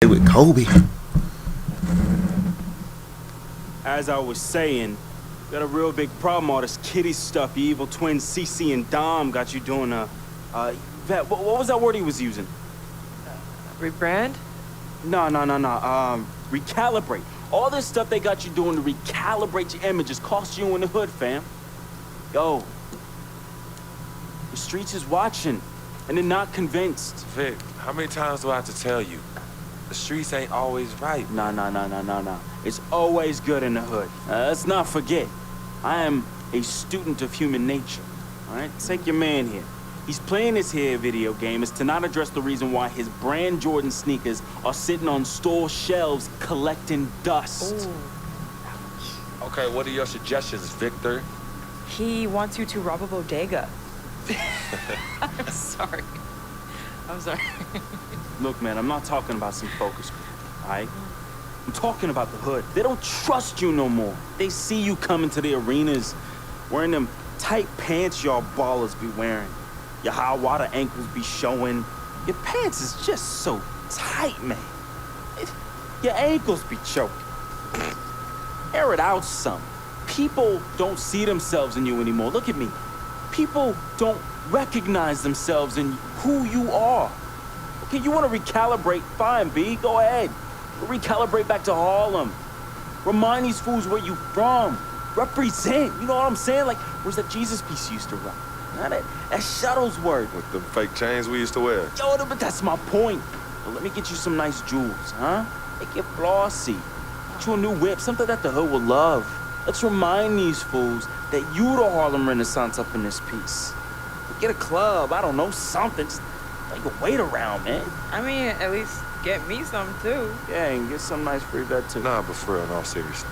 with Kobe. As I was saying, got a real big problem, all this kitty stuff. Your evil twins, CC and Dom, got you doing Vet, what was that word he was using? Rebrand? No. Recalibrate. All this stuff they got you doing to recalibrate your images cost you in the hood, fam. Yo, the streets is watching, and they're not convinced. Vic, how many times do I have to tell you? The streets ain't always right. Nah. It's always good in the hood. Let's not forget, I am a student of human nature. All right, take your man here. He's playing this here video game is to not address the reason why his brand Jordan sneakers are sitting on store shelves collecting dust. Ooh. Okay, what are your suggestions, Victor? He wants you to rob a bodega. I'm sorry. Look, man, I'm not talking about some focus group, all right? I'm talking about the hood. They don't trust you no more. They see you coming to the arenas wearing them tight pants y'all ballers be wearing. Your high water ankles be showing. Your pants is just so tight, man. Your ankles be choking. Air it out some. People don't see themselves in you anymore. Look at me. People don't recognize themselves in who you are. Okay, you want to recalibrate? Fine, B. Go ahead. Recalibrate back to Harlem. Remind these fools where you from. Represent. You know what I'm saying? Like, where's that Jesus piece you used to rock? Now that Shuttlesworth. With the fake chains we used to wear. Yo, but that's my point. Well, let me get you some nice jewels, huh? Make it flossy. Get you a new whip, something that the hood will love. Let's remind these fools that you the Harlem Renaissance up in this piece. Get a club, I don't know, something. Just like a wait around, man. I mean, at least get me some too. Yeah, and get some nice free vet too. Nah, but for real, in all seriousness.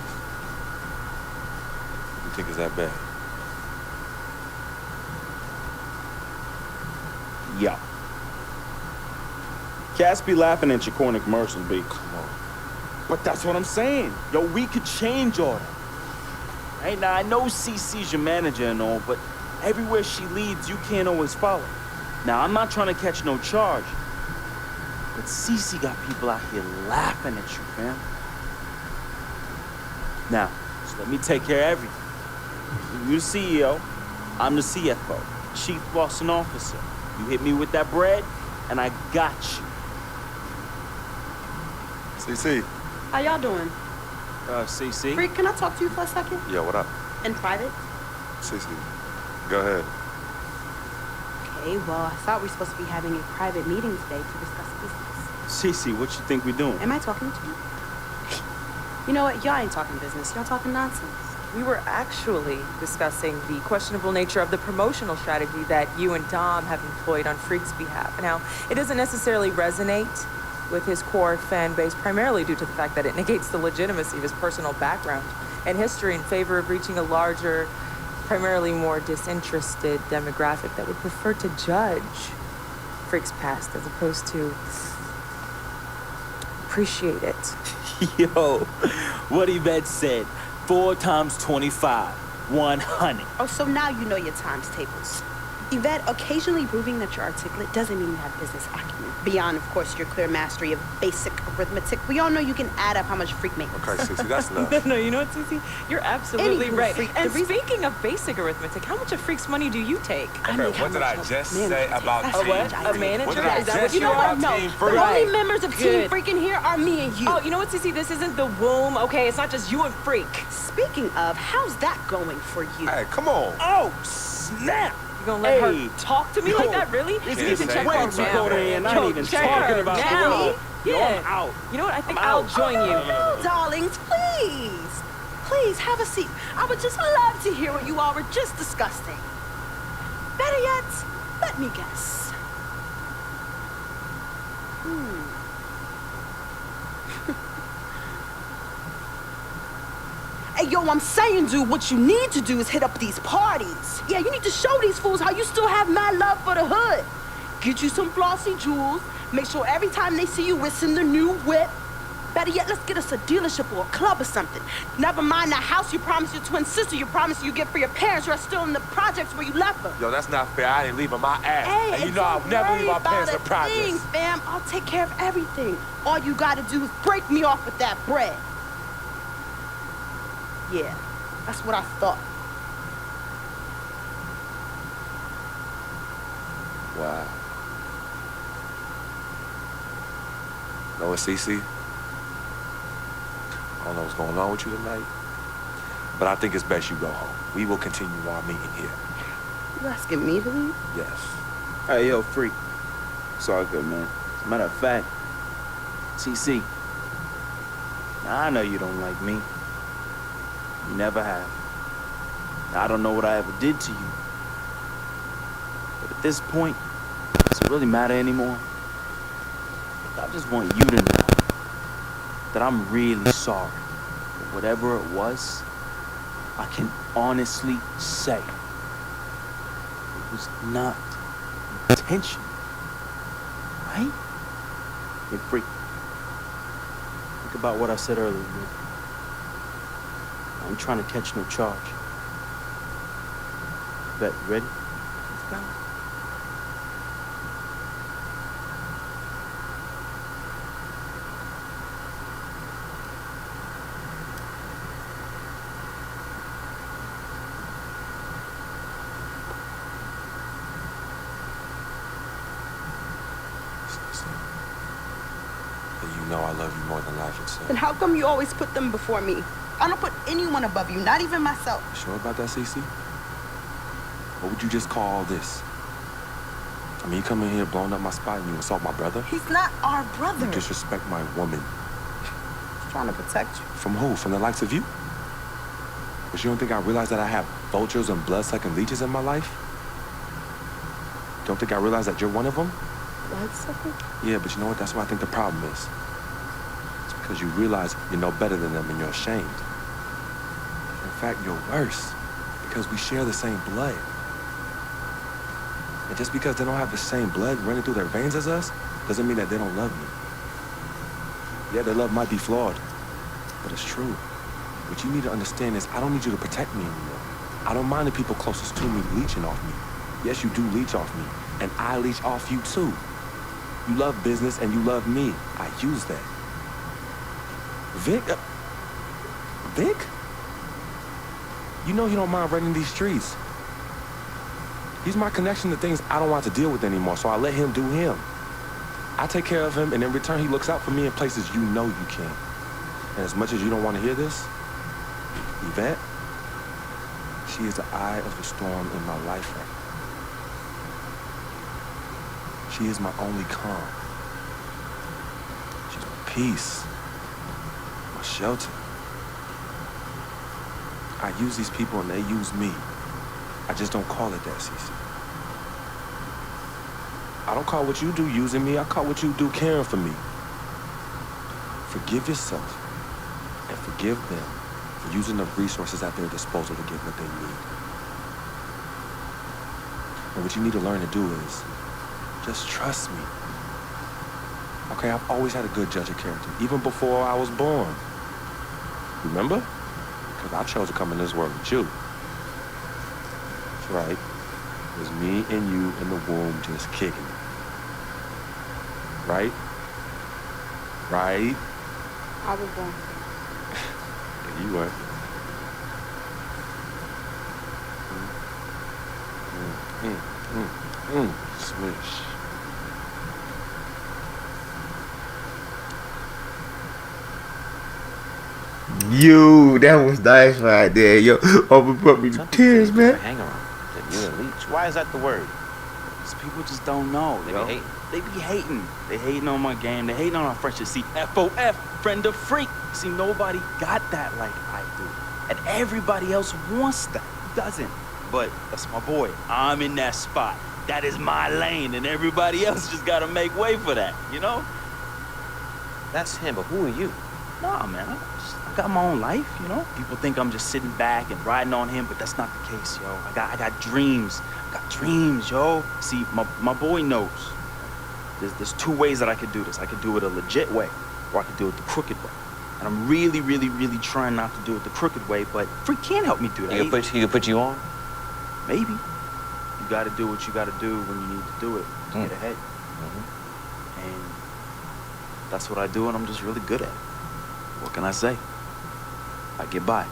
You think it's that bad? Yeah. Cats be laughing at your corner commercials, B. Come on. But that's what I'm saying. Yo, we could change all that. Hey, now I know CC's your manager and all, but everywhere she leads, you can't always follow. Now, I'm not trying to catch no charge, but CC got people out here laughing at you, fam. Now, just let me take care of everything. You the CEO, I'm the CFO, Chief Bossing Officer. You hit me with that bread, and I got you. CC. How y'all doing? CC? Freak, can I talk to you for a second? Yo, what up? In private? CC. Go ahead. Okay, well, I thought we were supposed to be having a private meeting today to discuss business. CC, what you think we doing? Am I talking to you? You know what? Y'all ain't talking business. Y'all talking nonsense. We were actually discussing the questionable nature of the promotional strategy that you and Dom have employed on Freak's behalf. Now, it doesn't necessarily resonate with his core fan base, primarily due to the fact that it negates the legitimacy of his personal background and history in favor of reaching a larger, primarily more disinterested demographic that would prefer to judge Freak's past as opposed to appreciate it. Yo, what Yvette said, 4 times 25, 100. Oh, so now you know your times tables. Yvette, occasionally proving that you're articulate doesn't mean you have business acumen. Beyond, of course, your clear mastery of basic arithmetic, we all know you can add up how much Freak makes. Okay, CC, that's enough. No, you know what, Cece? You're absolutely Anywho, right. Freak, And the reason- speaking of basic arithmetic, how much of Freak's money do you take? I Okay, make how what did much I a just manager say takes. about That's A Team? what? I A take. manager? What did I Is that just what You you know say what? about No. Team The Freak? only members of Team Good. Freak in here are me and you. Oh, you know what, Cece? This isn't the womb, okay? It's not just you and Freak. Speaking of, how's that going for you? Hey, come on. Oh, snap! You gonna let Hey. her talk to me like that, really? It's You can say check way her too now. cold in, I Yo, ain't even check talking her about now. you. Yo, Yeah. I'm out. You know what? I think I'm I'll out. join you. No, darlings, please. Please, have a seat. I would just love to hear what you all were just discussing. Better yet, let me guess. Hey, yo, I'm saying, dude, what you need to do is hit up these parties. Yeah, you need to show these fools how you still have mad love for the hood. Get you some flossy jewels. Make sure every time they see you, it's in the new whip. Better yet, let's get us a dealership or a club or something. Never mind the house you promised your twin sister, you promised you get for your parents who are still in the projects where you left them. Yo, that's not fair. I didn't leave her my ass. Hey, and you know I'll never leave my parents in thing, projects. fam. I'll take care of everything. All you gotta do is break me off with that bread. Yeah, that's what I thought. Wow. Know what, Cece? I don't know what's going on with you tonight, but I think it's best you go home. We will continue our meeting here. You asking me to leave? Yes. Hey, yo, freak. It's all good, man. As a matter of fact, CC, I know you don't like me. You never have. I don't know what I ever did to you. But at this point, does it really matter anymore? I just want you to know that I'm really sorry for whatever it was. I can honestly say it was not intentional, right? Hey, freak. Think about what I said earlier, man. I ain't trying to catch no charge. Bet, you ready? Let's go. And you know I love you more than life itself. Then how come you always put them before me? I don't put anyone above you, not even myself. You sure about that, Cece? What would you just call all this? I mean, you come in here blowing up my spot and you assault my brother? He's not our brother. You disrespect my woman. He's trying to protect you. From who? From the likes of you? But you don't think I realize that I have vultures and blood-sucking leeches in my life? Don't think I realize that you're one of them? Blood-sucking? Yeah, but you know what? That's what I think the problem is. It's because you realize you're no better than them and you're ashamed. In fact, you're worse because we share the same blood. And just because they don't have the same blood running through their veins as us, doesn't mean that they don't love me. Yeah, their love might be flawed, but it's true. What you need to understand is I don't need you to protect me anymore. I don't mind the people closest to me leeching off me. Yes, you do leech off me, and I leech off you too. You love business and you love me. I use that. Vic? Vic? You know he don't mind running these streets. He's my connection to things I don't want to deal with anymore, so I let him do him. I take care of him, and in return, he looks out for me in places you know you can. And as much as you don't want to hear this, Yvette, she is the eye of the storm in my life right now. She is my only calm. She's my peace, my shelter. I use these people and they use me. I just don't call it that, Cece. I don't call what you do using me. I call what you do caring for me. Forgive yourself and forgive them for using the resources at their disposal to get what they need. And what you need to learn to do is just trust me. Okay, I've always had a good judge of character, even before I was born. Remember? Because I chose to come in this world with you. That's right. It was me and you in the womb just kicking it. Right? Right? I was born. Yeah, you were. Swish. Yo, that was nice right there, yo. Oh, it brought me to tears, man. Hang around. You and Leech. Why is that the word? These people just don't know, They yo. be hating. They be hating. They hating on my game. They hating on our friendship. See, FOF, friend of freak. See, nobody got that like I do. And everybody else wants that. Doesn't. But that's my boy. I'm in that spot. That is my lane. And everybody else just gotta make way for that, you know? That's him, but who are you? Nah, man. I got my own life, you know? People think I'm just sitting back and riding on him, but that's not the case, yo. I got dreams. I got dreams, yo. See, my boy knows. There's two ways that I could do this. I could do it a legit way, or I could do it the crooked way. And I'm really, really, really trying not to do it the crooked way, but Freak can't help me do that. He could put you on? Maybe. You gotta do what you gotta do when you need to do it to get ahead. And that's what I do, and I'm just really good at it. What can I say? I get by,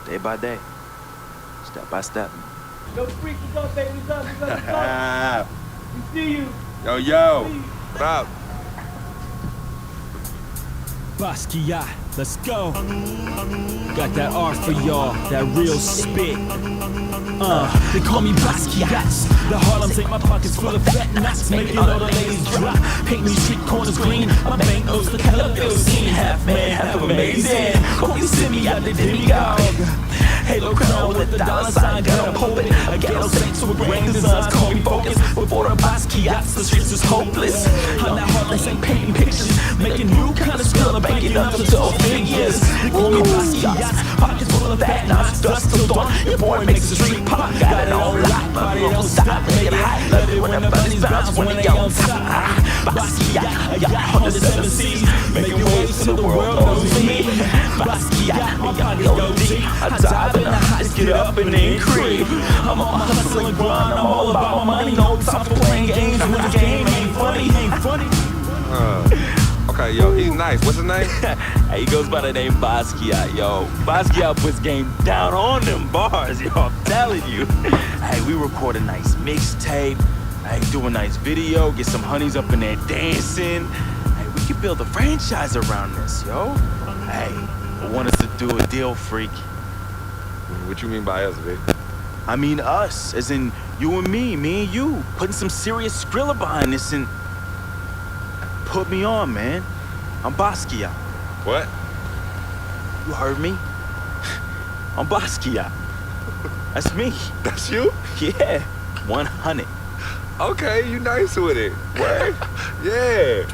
day by day, step by step. Yo, Freak, you go, baby, what's up, what's up? We see you. Yo, what up? Basquiat, let's go. Got that art for y'all, that real spit. They call me Basquiat. The Harlem take my pockets full of fat knots, making all the ladies drop. Paint me street corners green, my bank notes the color bill scene. Half man, half amazing. Call me Simi out the demigod. Halo crown with the dollar sign, got a pulpit. A ghetto saint to a grand designs, call me focus. Before the Basquiats, the streets is hopeless. I'm that Harlem Saint painting pictures, making new kind of skill, banking up to 12 figures. They call me Basquiats, pockets full of fat knots, dust till dawn. Your boy makes the street pop, got it on lock, body don't stop, make it hot. Love it when the bunnies bounce when they on top. Basquiat, I got 107 C's, making waves till the world knows me. Basquiat, my pockets go deep, I dive in the heights, get up and then creep. I'm on my hustle and grind, I'm all about my money. No time for playing games when the game ain't funny, ain't funny. Okay, yo, he's nice. What's his name? Hey, he goes by the name Basquiat, yo. Basquiat puts game down on them bars, yo, I'm telling you. Hey, we record a nice mixtape. Hey, do a nice video, get some honeys up in there dancing. Hey, we could build a franchise around this, yo. Hey, I want us to do a deal, Freak. What you mean by us, Vic? I mean us, as in you and me and you, putting some serious Skrilla behind this and put me on, man. I'm Basquiat. What? You heard me? I'm Basquiat. That's me. That's you? Yeah, 100. Okay, you nice with it. Word? Yeah.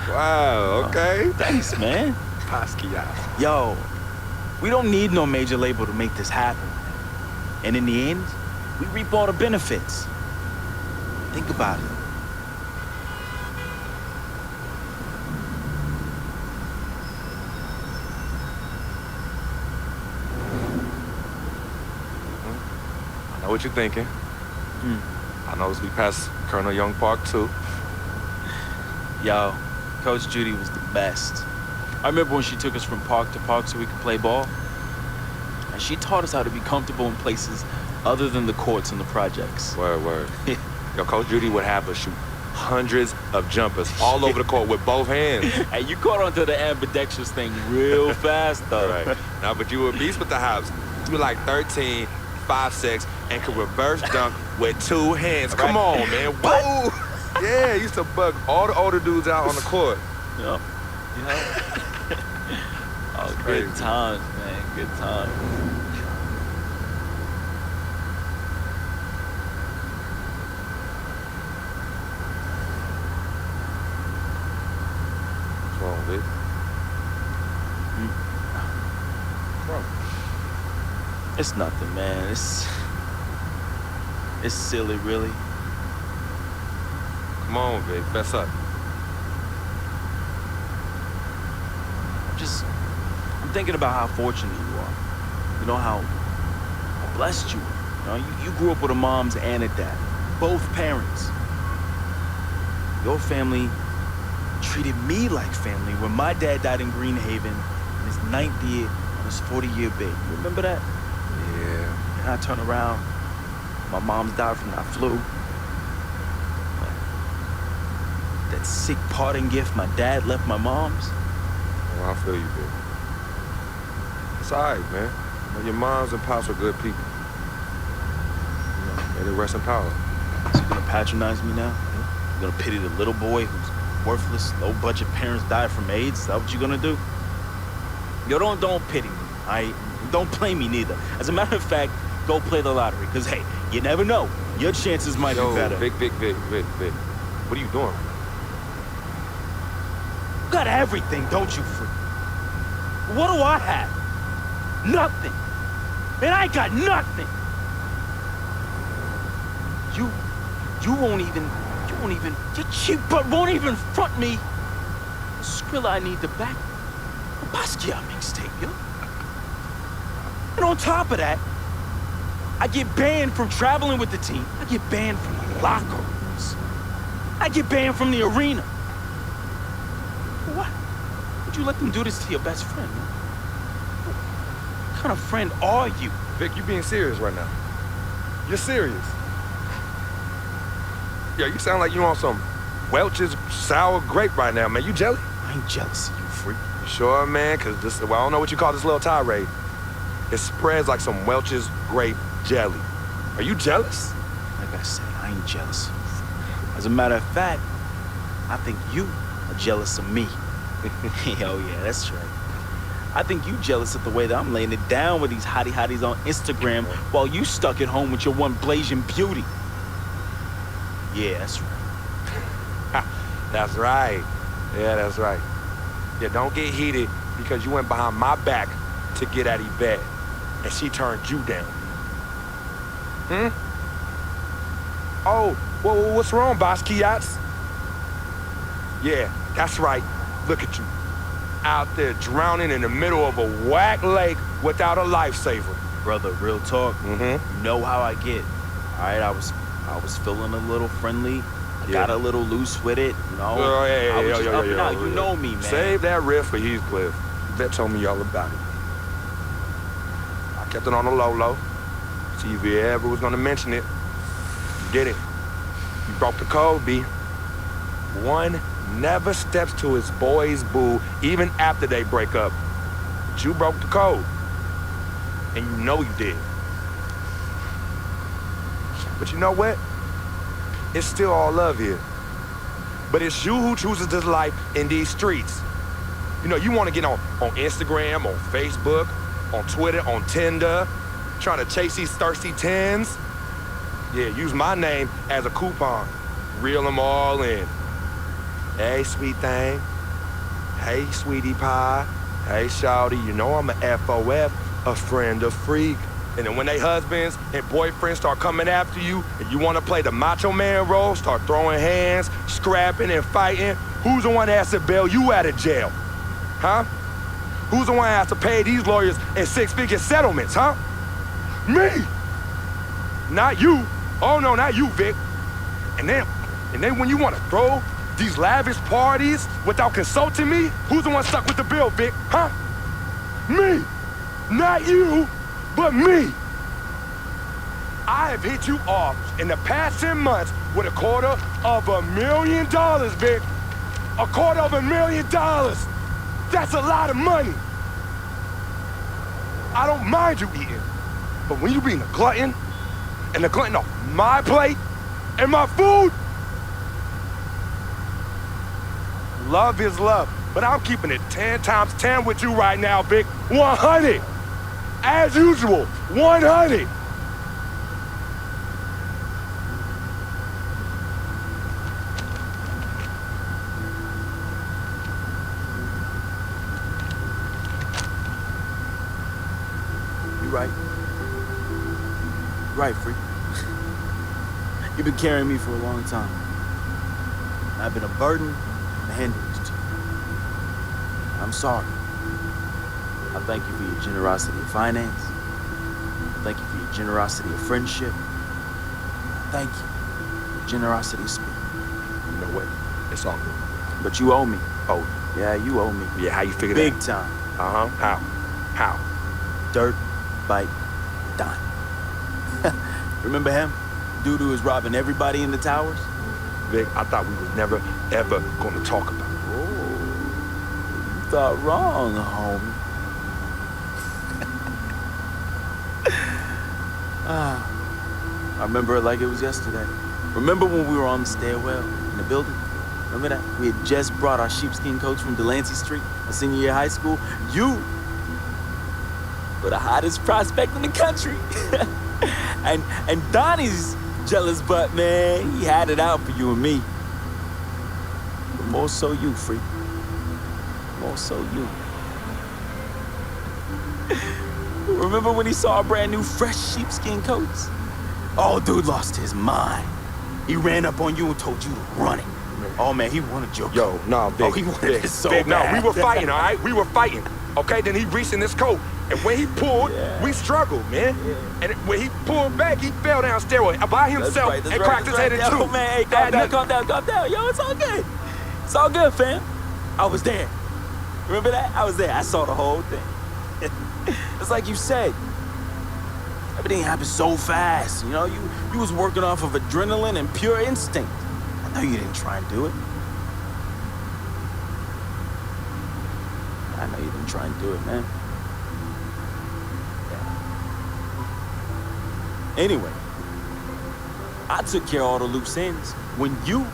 Wow, okay. Thanks, man. Basquiat. Yo, we don't need no major label to make this happen. And in the end, we reap all the benefits. Think about it. I know what you're thinking. I know we passed Colonel Young Park too. Yo, Coach Judy was the best. I remember when she took us from park to park so we could play ball. And she taught us how to be comfortable in places other than the courts and the projects. Word. Yo, Coach Judy would have us shoot hundreds of jumpers all over the court with both hands. Hey, you caught onto the ambidextrous thing real fast, though. Right. Now, but you were a beast with the hops. You were like 13, 5'6", and could reverse dunk with two hands. Come on, man. Whoa! Yeah, used to bug all the older dudes out on the court. Yep. Oh, crazy. good times, man. Good times. What's wrong, Vic? What's wrong? It's nothing, man. It's silly, really. Come on, Vic. Fess up. I'm thinking about how fortunate you are. You know, how blessed you are. You know, you grew up with a mom's and a dad. Both parents. Your family treated me like family when my dad died in Greenhaven in his 9th year on his 40-year bid. You remember that? Yeah. And I turn around, my mom's died from that flu. That sick parting gift my dad left my mom's. Well, I feel you, Vic. It's all right, man. You know, your moms and pops are good people. You know, may they rest in power. So you're gonna patronize me now? You're gonna pity the little boy whose worthless, low-budget parents died from AIDS? Is that what you're gonna do? Yo, don't pity me, all right? Don't play me neither. As a matter of fact, go play the lottery, because, hey, you never know. Your chances might be better. Vic. What are you doing? You got everything, don't you, freak? What do I have? Nothing. Man, I ain't got nothing. You won't even, your cheap butt won't even front me. Skrilla, I need to back A Basquiat mixtape, yo. And on top of that, I get banned from traveling with the team. I get banned from the locker rooms. I get banned from the arena. What? Would you let them do this to your best friend, man? What kind of friend are you? Vic, you being serious right now? You're serious? Yeah, you sound like you on some Welch's sour grape right now, man. You jelly? I ain't jealous of you, freak. You sure, man? Because this, well, I don't know what you call this little tirade. It spreads like some Welch's grape jelly. Are you jealous? Like I said, I ain't jealous of you, freak. As a matter of fact, I think you are jealous of me. Oh yeah, that's right. I think you jealous of the way that I'm laying it down with these hotties on Instagram while you stuck at home with your one blazing beauty. Yeah, that's right. That's right. Yeah, that's right. Yeah, don't get heated because you went behind my back to get at Yvette, and she turned you down. Oh, well, what's wrong, Basquiat? Yeah, that's right. Look at you. Out there drowning in the middle of a whack lake without a lifesaver. Brother, real talk. You know how I get. All right, I was feeling a little friendly. I got a little loose with it, you know. I was just up and out. You know me, man. Save that riff for Heathcliff. Yvette told me all about it. I kept it on the low. See if you ever was gonna mention it. You did it. You broke the code, B. One never steps to his boy's boo, even after they break up. But you broke the code. And you know you did. But you know what? It's still all love here. But it's you who chooses this life in these streets. You know, you want to get on Instagram, on Facebook, on Twitter, on Tinder, trying to chase these thirsty tens. Yeah, use my name as a coupon. Reel them all in. Hey, sweet thing. Hey, sweetie pie. Hey, shawty, you know I'm a FOF, a friend of freak. And then when they husbands and boyfriends start coming after you and you want to play the macho man role, start throwing hands, scrapping and fighting, who's the one that has to bail you out of jail? Huh? Who's the one that has to pay these lawyers in six-figure settlements, huh? Me! Not you. Oh, no, not you, Vic. And then when you want to throw these lavish parties without consulting me, who's the one stuck with the bill, Vic, huh? Me! Not you! But me, I have hit you off in the past 10 months with $250,000, Vic. $250,000. That's a lot of money. I don't mind you eating, but when you being a glutton, and the glutton off my plate and my food, love is love. But I'm keeping it 10 times 10 with you right now, Vic. 100. As usual, 100. You right. You right, freak. You've been carrying me for a long time. I've been a burden and a hindrance to you. I'm sorry. I thank you for your generosity of finance. I thank you for your generosity of friendship. Thank you for your generosity of spirit. You know what? It's all good. But you owe me. Oh, Yeah, you owe me. yeah, how you figure Big that? time. Uh-huh. How? Dirt Bike Don. Remember him? Dude who was robbing everybody in the towers? Vic, I thought we was never, ever gonna talk about it. Oh, you thought wrong, homie. I remember it like it was yesterday. Remember when we were on the stairwell in the building? Remember that? We had just brought our sheepskin coats from Delancey Street, our senior year of high school. You were the hottest prospect in the country. and Donnie's jealous butt, man, he had it out for you and me. But more so you, freak. More so you. Remember when he saw our brand new fresh sheepskin coats? Oh, dude lost his mind. He ran up on you and told you to run it. Oh man, he wanted your Yo, coat. nah, Vic. Oh, he wanted Vic, it so Vic, nah, we bad. were fighting, all right? We were fighting. Okay, then he reached in his coat. And when he pulled, we struggled, man. And when he pulled back, he fell down steroid by himself and cracked his head in two. Yo, man, hey, calm down. Yo, it's all good. It's all good, fam. I was there. Remember that? I was there. I saw the whole thing. It's like you said. Everything happened so fast. You know, you was working off of adrenaline and pure instinct. I know you didn't try and do it. I know you didn't try and do it, man. Yeah. Anyway, I took care of all the loose ends when you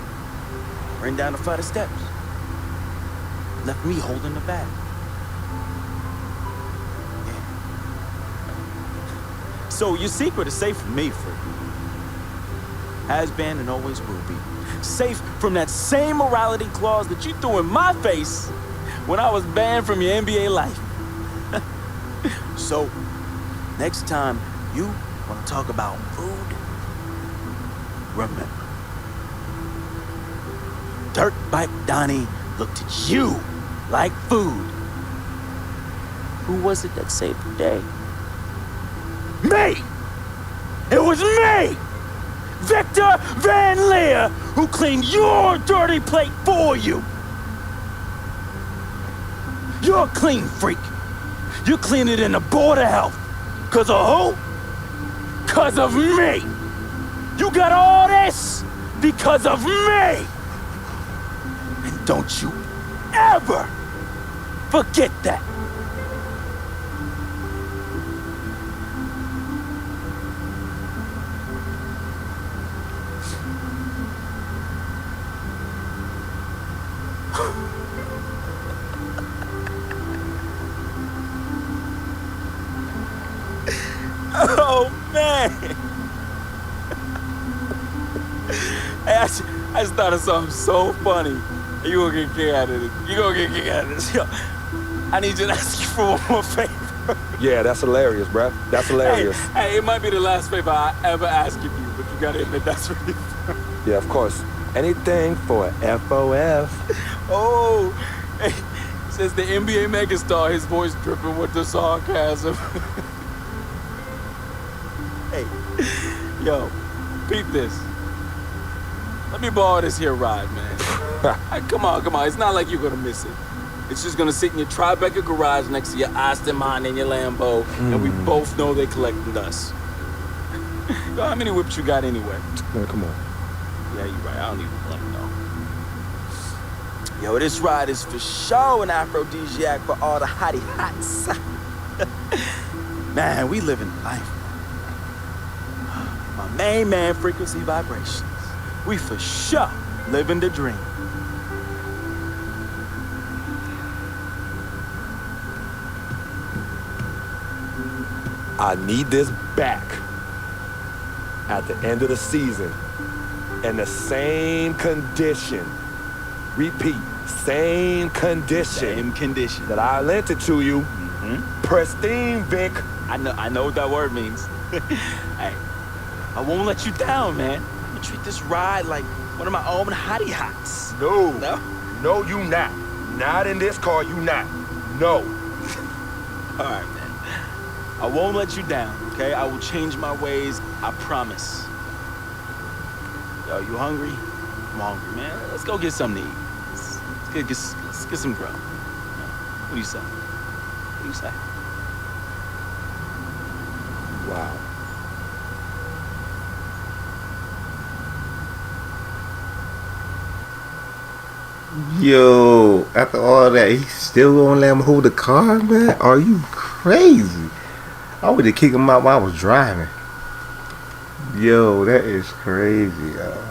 ran down the flight of steps. Left me holding the bag. Yeah. So your secret is safe from me, Freak. Has been and always will be. Safe from that same morality clause that you threw in my face when I was banned from your NBA life. So, next time you want to talk about food, remember, Dirt Bike Donnie looked at you like food. Who was it that saved the day? Me! It was me! Victor Van Leer, who cleaned your dirty plate for you! You're a clean freak. You clean it in the Board of Health. Cause of who? Cause of me! You got all this because of me! And don't you ever forget that. Oh man! Hey, I just thought of something so funny. You gonna get a kick out of this. You gonna get a kick out of this. Yo, I need you to ask you for one more favor. Yeah, that's hilarious, bruh. That's hilarious. Hey, it might be the last favor I ever ask of you, but you gotta admit that's really funny. Yeah, of course. Anything for FOF. Oh, hey, says the NBA megastar, his voice dripping with the sarcasm. Hey, yo, peep this. Let me borrow this here ride, man. Hey, come on. It's not like you're gonna miss it. It's just gonna sit in your Tribeca garage next to your Aston Martin and your Lambo, and we both know they collecting dust. Yo, how many whips you got anyway? Man, come on. Yeah, you're right. I don't even blame no. Yo, this ride is for sure an aphrodisiac for all the hottie hots. Man, we living life. My main man, Frequency Vibrations. We for sure living the dream. I need this back at the end of the season in the same condition. Repeat, same condition. Same condition. That I lent it to you. Pristine, Vic. I know what that word means. Hey, I won't let you down, man. I'm gonna treat this ride like one of my own hottie hots. No. No? No, you not. Not in this car, you not. No. All right, man. I won't let you down, okay? I will change my ways, I promise. Yo, you hungry? I'm hungry, man. Let's go get something to eat. Let's get some grub. What do you say? What do you say? Wow. Yo, after all that, he still gonna let him hold the car, man? Are you crazy? I would have kicked him out while I was driving. Yo, that is crazy, yo.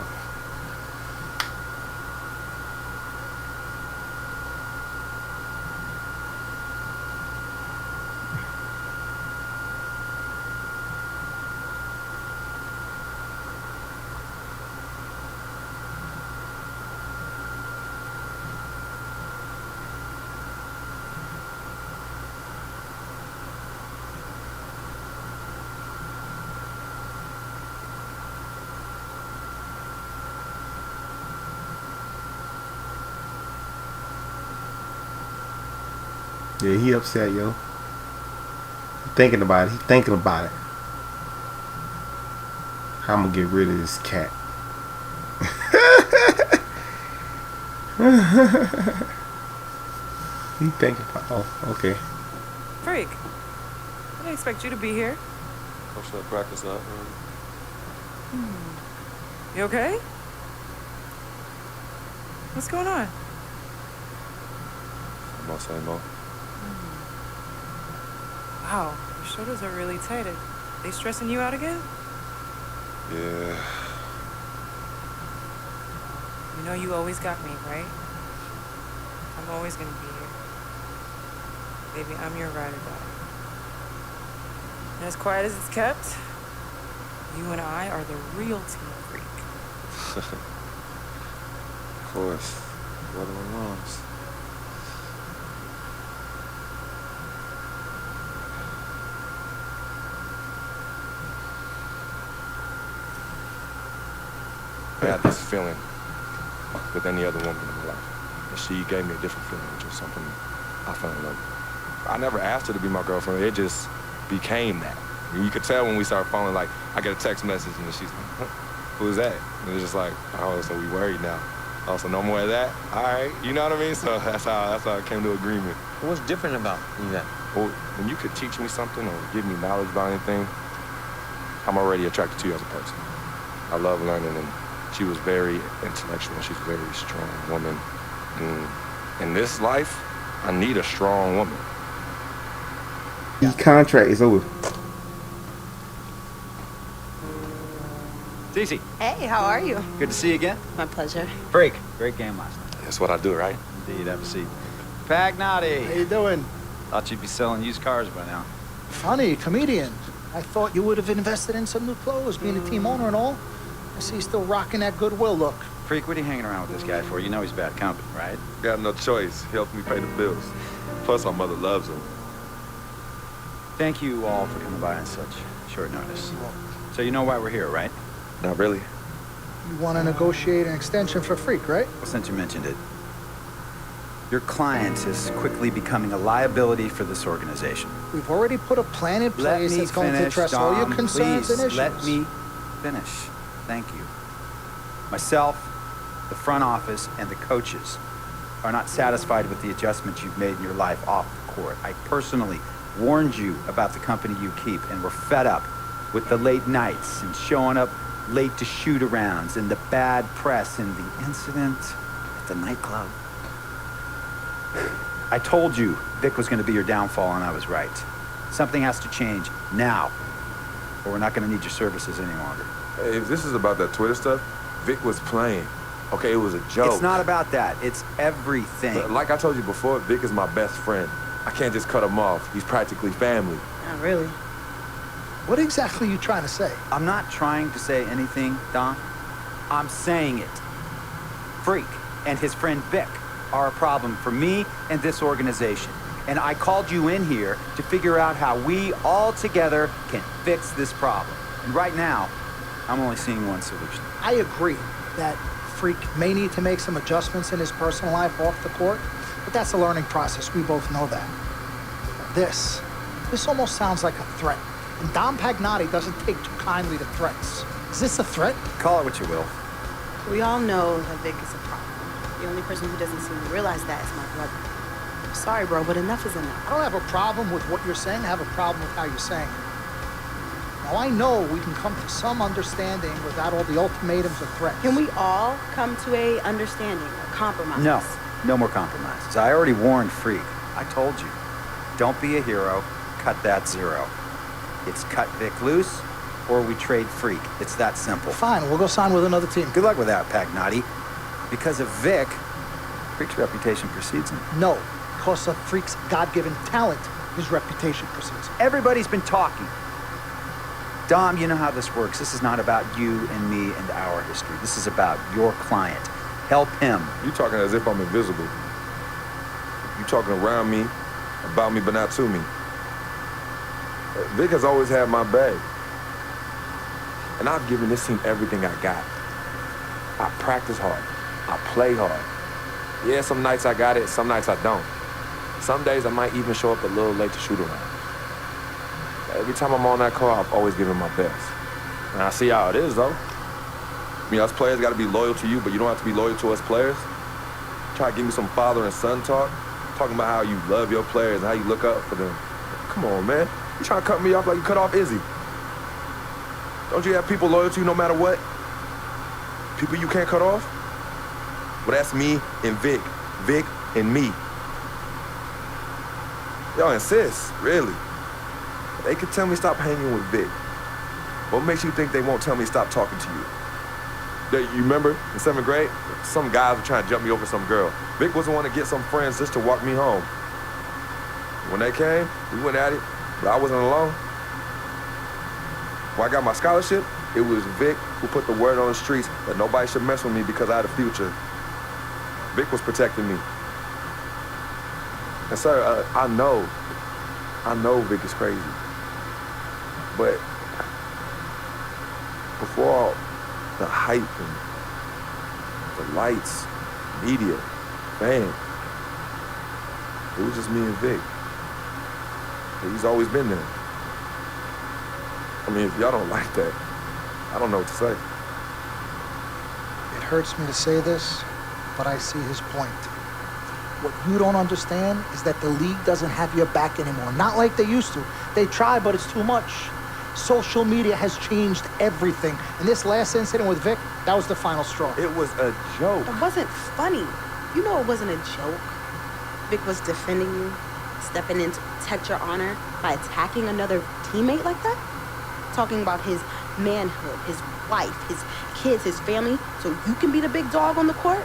Yeah, he upset, yo. He thinking about it. He thinking about it. How I'm gonna get rid of this cat. He thinking about. Oh, okay. Freak, I didn't expect you to be here. Coach that practice up. You okay? What's going on? Same old. Wow, your shoulders are really tight. Are they stressing you out again? Yeah. You know you always got me, right? I'm always gonna be here. Baby, I'm your ride or die. And as quiet as it's kept, you and I are the real team Freak. Of course. What are the moms? I had this feeling with any other woman in my life. And she gave me a different feeling, which was something I fell in love with. I never asked her to be my girlfriend. It just became that. And you could tell when we started falling, like, I get a text message and she's like, huh, who's that? And it's just like, oh, so we worried now. Oh, so no more of that? All right, you know what I mean? So that's how I came to agreement. What's different about that? Well, when you could teach me something or give me knowledge about anything, I'm already attracted to you as a person. I love learning, and she was very intellectual. She's a very strong woman. And in this life, I need a strong woman. His contract is over. Cece, Hey, how are you? good to see you again. My pleasure. Freak, great game last night. That's what I do, right? Indeed, have a seat. Pagnotti. How you doing? Thought you'd be selling used cars by now. Funny, comedian. I thought you would have invested in some new clothes, being a team owner and all. I see you still rocking that Goodwill look. Freak, what are you hanging around with this guy for? You know he's bad company, right? Got no choice. He helps me pay the bills. Plus, our mother loves him. Thank you all for coming by on such short notice. So you know why we're here, right? Not really. You want to negotiate an extension for Freak, right? Well, since you mentioned it, your client is quickly becoming a liability for this organization. We've already put a plan in Let place me that's going to finish, address all your Dom, concerns please. and issues. Let me finish. Thank you. Myself, the front office, and the coaches are not satisfied with the adjustments you've made in your life off the court. I personally warned you about the company you keep, and we're fed up with the late nights and showing up late to shoot-arounds and the bad press and the incident at the nightclub. I told you Vic was going to be your downfall, and I was right. Something has to change now, or we're not going to need your services any longer. If this is about that Twitter stuff, Vic was playing. Okay, it was a joke. It's not about that. It's everything. But like I told you before, Vic is my best friend. I can't just cut him off. He's practically family. Not really. What exactly are you trying to say? I'm not trying to say anything, Don. I'm saying it. Freak and his friend Vic are a problem for me and this organization. And I called you in here to figure out how we all together can fix this problem. And right now, I'm only seeing one solution. I agree that Freak may need to make some adjustments in his personal life off the court, but that's a learning process. We both know that. This almost sounds like a threat. And Dom Pagnotti doesn't take too kindly to threats. Is this a threat? Call it what you will. We all know that Vic is a problem. The only person who doesn't seem to realize that is my brother. I'm sorry, bro, but enough is enough. I don't have a problem with what you're saying. I have a problem with how you're saying it. Now, I know we can come to some understanding without all the ultimatums or threats. Can we all come to a understanding, a compromise? No more compromises. I already warned Freak. I told you. Don't be a hero. Cut that zero. It's cut Vic loose, or we trade Freak. It's that simple. Fine, we'll go sign with another team. Good luck with that, Pagnotti. Because of Vic, Freak's reputation precedes him. No, because of Freak's God-given talent, his reputation precedes him. Everybody's been talking. Dom, you know how this works. This is not about you and me and our history. This is about your client. Help him. You talking as if I'm invisible. You talking around me, about me, but not to me. Vic has always had my back. And I've given this team everything I got. I practice hard. I play hard. Yeah, some nights I got it, some nights I don't. Some days I might even show up a little late to shoot around. Every time I'm on that call, I've always given my best. And I see how it is, though. I mean, us players got to be loyal to you, but you don't have to be loyal to us players. Try to give me some father and son talk, talking about how you love your players and how you look up for them. Come on, man. You trying to cut me off like you cut off Izzy. Don't you have people loyal to you no matter what? People you can't cut off? Well, that's me and Vic. Vic and me. Y'all insist, really. They could tell me stop hanging with Vic. What makes you think they won't tell me stop talking to you? You remember in 7th grade? Some guys were trying to jump me over some girl. Vic was the one to get some friends just to walk me home. When they came, we went at it, but I wasn't alone. When I got my scholarship, it was Vic who put the word on the streets that nobody should mess with me because I had a future. Vic was protecting me. And sir, I know Vic is crazy. But before all the hype and the lights, media, fame, it was just me and Vic. He's always been there. I mean, if y'all don't like that, I don't know what to say. It hurts me to say this, but I see his point. What you don't understand is that the league doesn't have your back anymore. Not like they used to. They try, but it's too much. Social media has changed everything. And this last incident with Vic, that was the final straw. It was a joke. It wasn't funny. You know it wasn't a joke. Vic was defending you, stepping in to protect your honor by attacking another teammate like that. Talking about his manhood, his wife, his kids, his family, so you can be the big dog on the court?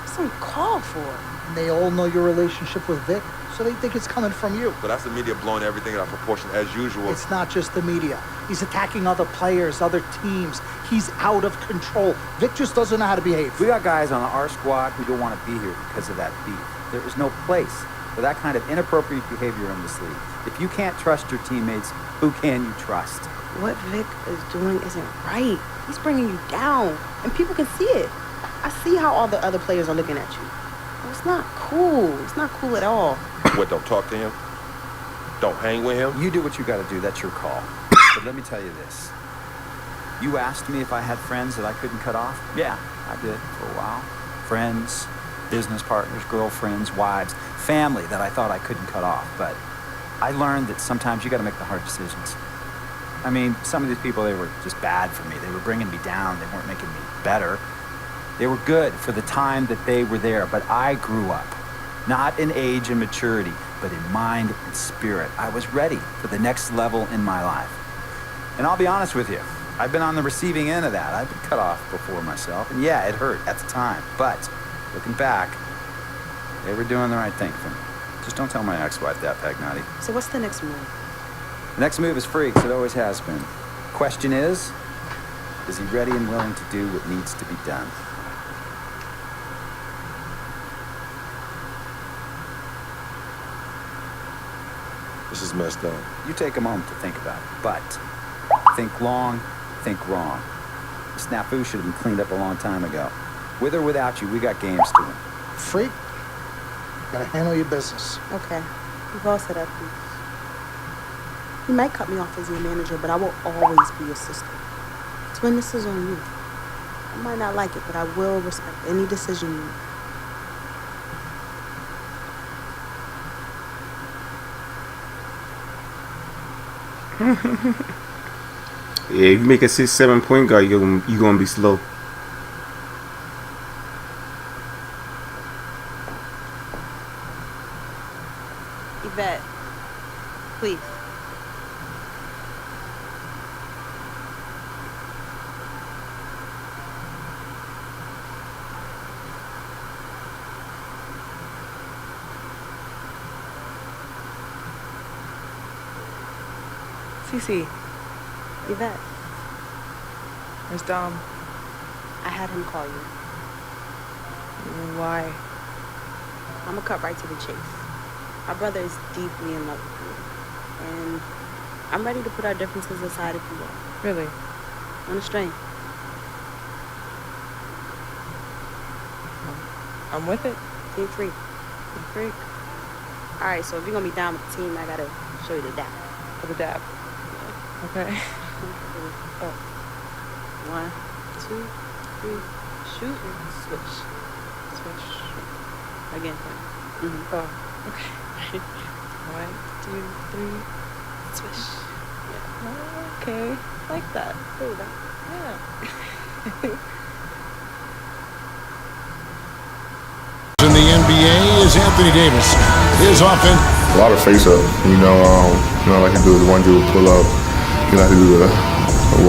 It's uncalled for. And they all know your relationship with Vic, so they think it's coming from you. So that's the media blowing everything out of proportion as usual. It's not just the media. He's attacking other players, other teams. He's out of control. Vic just doesn't know how to behave. We got guys on our squad who don't want to be here because of that beef. There is no place for that kind of inappropriate behavior in this league. If you can't trust your teammates, who can you trust? What Vic is doing isn't right. He's bringing you down, and people can see it. I see how all the other players are looking at you. It's not cool. It's not cool at all. What, don't talk to him? Don't hang with him? You do what you got to do. That's your call. But let me tell you this. You asked me if I had friends that I couldn't cut off? Yeah, I did for a while. Friends, business partners, girlfriends, wives, family that I thought I couldn't cut off. But I learned that sometimes you got to make the hard decisions. I mean, some of these people, they were just bad for me. They were bringing me down. They weren't making me better. They were good for the time that they were there, but I grew up. Not in age and maturity, but in mind and spirit. I was ready for the next level in my life. And I'll be honest with you, I've been on the receiving end of that. I've been cut off before myself, and yeah, it hurt at the time. But looking back, they were doing the right thing for me. Just don't tell my ex-wife that, Pagnotti. So what's the next move? The next move is Freaks. It always has been. Question is he ready and willing to do what needs to be done? This is messed up. You take a moment to think about it, but think long, think wrong. The snafu should have been cleaned up a long time ago. With or without you, we got games to win. Freak, you gotta handle your business. Okay. You've all said that, please. You might cut me off as your manager, but I will always be your assistant. Twin, this is on you. I might not like it, but I will respect any decision you make. Yeah, if you make a 6-7 point guard, you gonna be slow. Yvette, please. Cece, Yvette, where's Dom? I had him call you. Why? I'm gonna cut right to the chase. My brother is deeply in love with you. And I'm ready to put our differences aside if you want. Really? On a string. I'm with it. Team free. Freak. All right, so if you're gonna be down with the team, I gotta show you the dap. For the dab. Okay. Oh. 1, 2, 3, shoot, switch. Switch. Again. Oh, okay. 1, 2, 3, swish. Yeah. Oh, okay. Like that. There you go. Yeah. In the NBA is Anthony Davis. His offense. A lot of face-up, like he do the one dribble pull-up, like he do the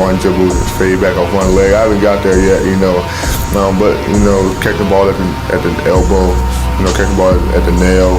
one dribble fade back off one leg. I haven't got there yet, but catch the ball at the elbow, catch the ball at the nail,